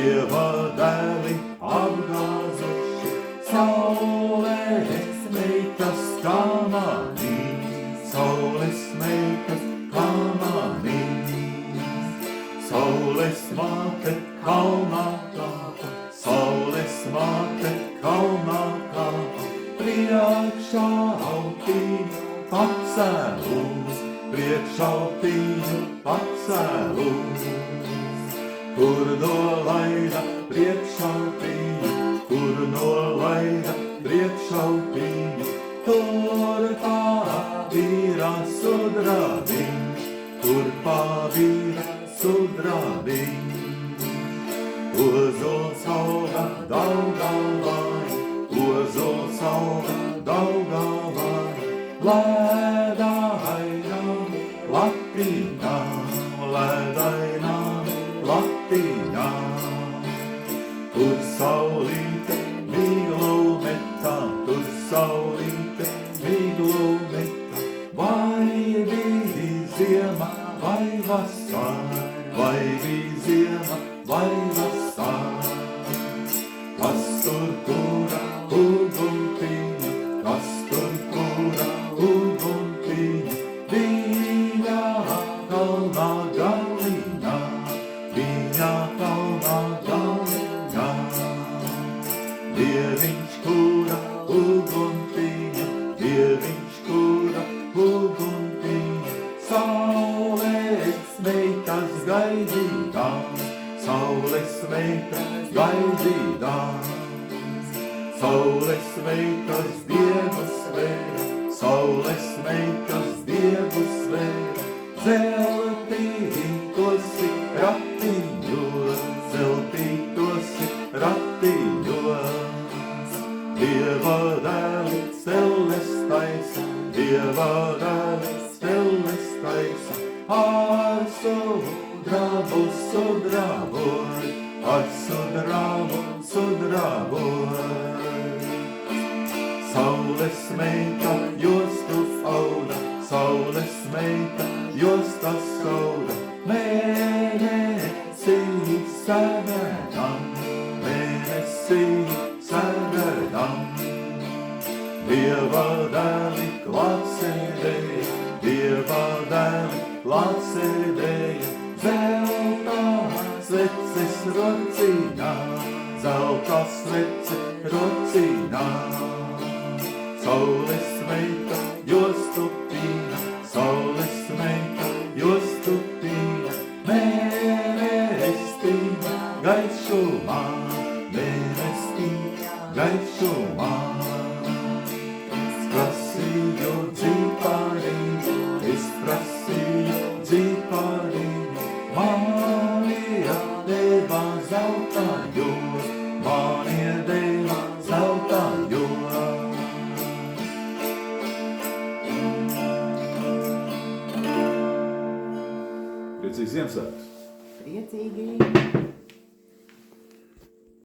Dieva dēli apgāzuši, saules meitas kā manī, saules meitas kā manī. Saules māte kalnā kāpa, saules māte kalnā kāpa, priekšā autiņu pacēlus, priekšā autiņu pacēlus. Kur nolaida priekšautiņu, kur nolaida priekšautiņu, tur pavīra sudrabiņš, tur pavīra sudrabiņš. Ozols auga Daugavai, ozols auga Daugavai, ledainām Latīnām, ledainām Latīnām. Tur saulīte miglu metā, tur saulīte miglu metā, vai bija ziema, vai vasara, vai bija ziema, vai vasara. Kas tur kura uguntiņu, kas tur kura uguntiņu, viņa kalnā galīnā, viņa kalnā galīnā. Dieviņš kura uguntiņu, Dieviņš kura uguntiņu, saules meitas gaidītām, saules meitas gaidītām. Saules meitas Dievu svēra, saules meitas Dievu svēra, zeltītos ratiņos, zeltītos ratiņos. Dieva dēli celles taisa, Dieva dēli celles taisa, ar sudrabu sudraboj, ar sudrabu sudraboj. Saules meita jostu auda, saules meita jostas auda, mēnesī sagadam, mēnesī sagadam. Dieva dēli klātsēdēja, Dieva dēli klātsēdēja, zeltā sveces rociņā, zeltā svece rociņā. Saules meita jostupīna, saules meita jostupīna, mēnestīna gaišumā, mēnestīna gaišumā. Es prasīju dzīpāriņu, es prasīju dzīpāriņu, Marija deva zeltā jūs, Marija deva zeltā jūs. Priecīgs Ziemassvētkus! Priecīgi!